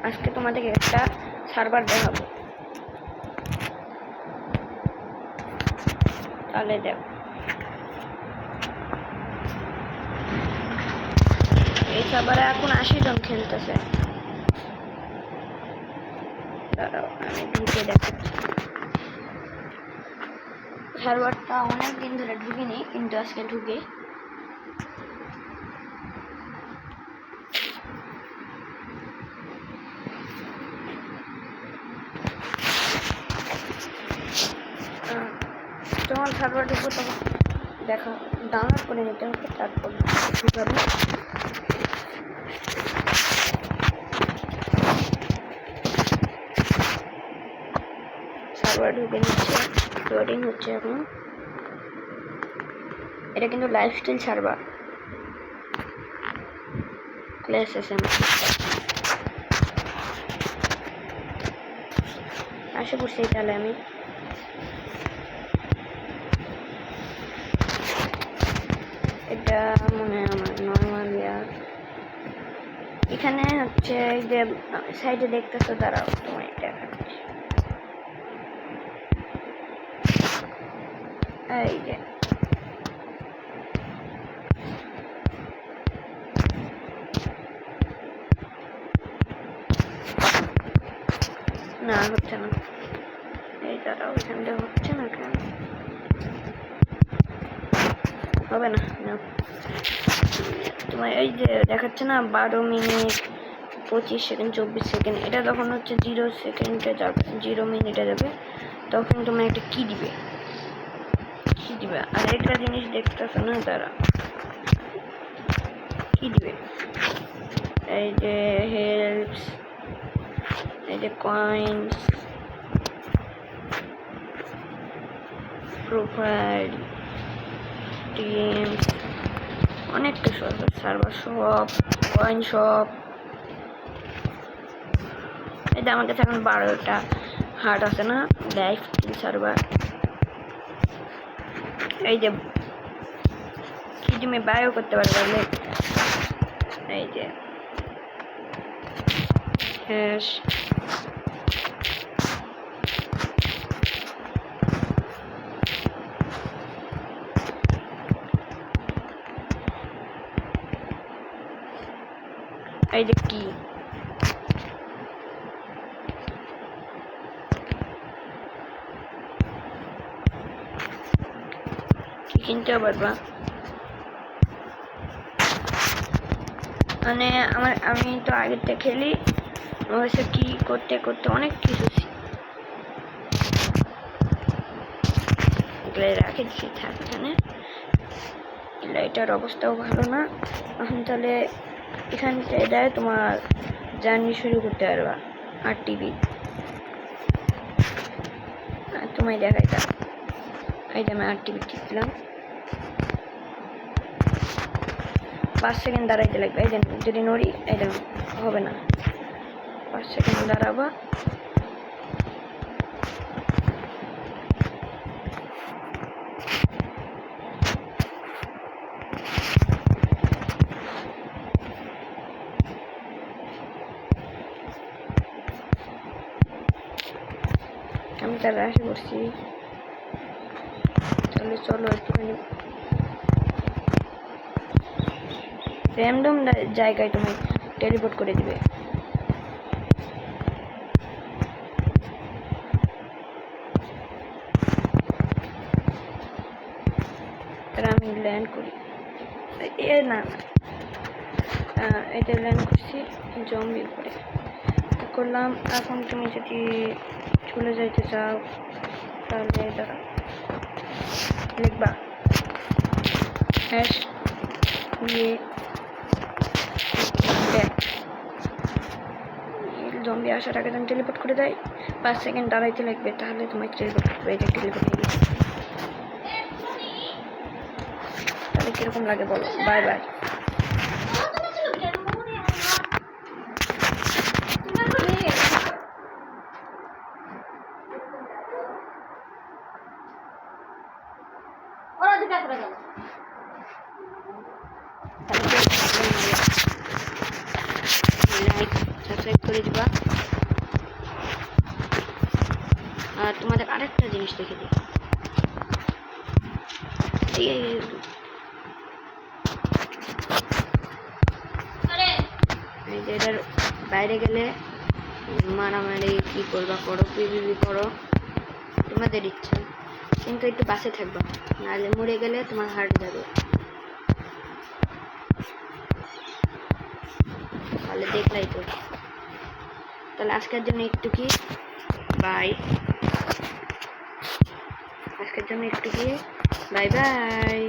আজকে তোমাদেরকে একটা সার্ভার দেখাবো, তাহলে দেখো। এই সার্ভারে এখন 80 জন খেলতেছে। দাঁড়াও আমি ঢুকে দেখাচ্ছি। সার্ভারটা অনেক দিন ধরে ঢুকিনি, কিন্তু আজকে ঢুকে যখন সার্ভার ঢুকবো তখন দেখা ডাউনলোড করে নিতে হবে, তারপর ঢুকাবে। সার্ভার ঢুকে নিচ্ছে, লোডিং হচ্ছে এখন। এটা কিন্তু লাইফস্টাইল সার্ভার, ক্লাস এসএম। আশা করছি তাহলে আমি এটা মনে হয় আমার নর্মাল ইয়ার। এখানে হচ্ছে এই যে সাইডে দেখতেছো, দাঁড়াও তোমায় দেখাচ্ছি। এই যে না হচ্ছে না, এই দাঁড়াও এখানটা হচ্ছে না, কেন হবে না? তোমার এই যে দেখাচ্ছে না 12 মিনিট 25 সেকেন্ড 24 সেকেন্ড, এটা তখন হচ্ছে 0 সেকেন্ডে যাবে, 0 মিনিটে যাবে, তখন তোমার একটা কি দিবে। আর একটা জিনিস দেখতেছো না, তারা কি দিবে, এই যে হেল্পস, এই যে কয়েন্স, প্রোফাইল, টিএমস, অনেক কিছু আছে, সার্ভার শপ, কয়েন শপ। এটা আমার কাছে এখন 12টা হার্ট আছে না, লাইফ সার্ভার। এই যে কি তুমি বায়ো করতে পারবে, এই যে হ্যাশ, এই যে কি কিনতেও পারবা। মানে আমি তো আগের থেকে খেলি, অবশ্য কি করতে করতে অনেক কিছু রাখে দিচ্ছি, থাক এখানে। লাইটার অবস্থাও ভালো না এখন, তাহলে এখান থেকে দেয় তোমার জার্নি শুরু করতে পারবা 8 টিভি। তোমায় দেখাই তা, এই যে আমি 8 টিভি টিপলাম, 5 সেকেন্ড দাঁড়াইতে লাগবে। এই যে যদি নড়ি, এই যে হবে না, 5 সেকেন্ড দাঁড়াবা। আমি তাহলে আশা করছি, তাহলে চলো একটুখানি র্যান্ডম জায়গায় তোমায় টেলিপোর্ট করে দিবে। তাহলে আমি ল্যান্ড করি, না এটা ল্যান্ড করছি জম্বি করে করলাম। এখন তুমি যদি চলে যাইতে চাও, তাহলে দাঁড়া লিখবা হ্যাশ জম্বি আসার আগে তুমি টেলিপোর্ট করে দেয়, 5 সেকেন্ড দাঁড়াইতে লাগবে, তাহলে তোমায় টেলিপোর্ট করবে। এই যে টেলিপোর্ট হয়ে গেছে। তাহলে কিরকম লাগে বলো? Bye bye. লাইক সাবস্ক্রাইব করে দিবেন। করবা। আর তোমাদের আরেকটা জিনিস দেখে দিই, এই যে এটার বাইরে গেলে মারামারি কি করবা করো, পিভিপি করো, তোমাদের ইচ্ছা, কিন্তু একটু বাসে থাকবা, নাহলে মরে গেলে তোমার হার্ট যাবে। তাহলে দেখলাই তো। তাহলে আজকের জন্য একটু কি বাই, আজকের জন্য একটু কি বাই বাই।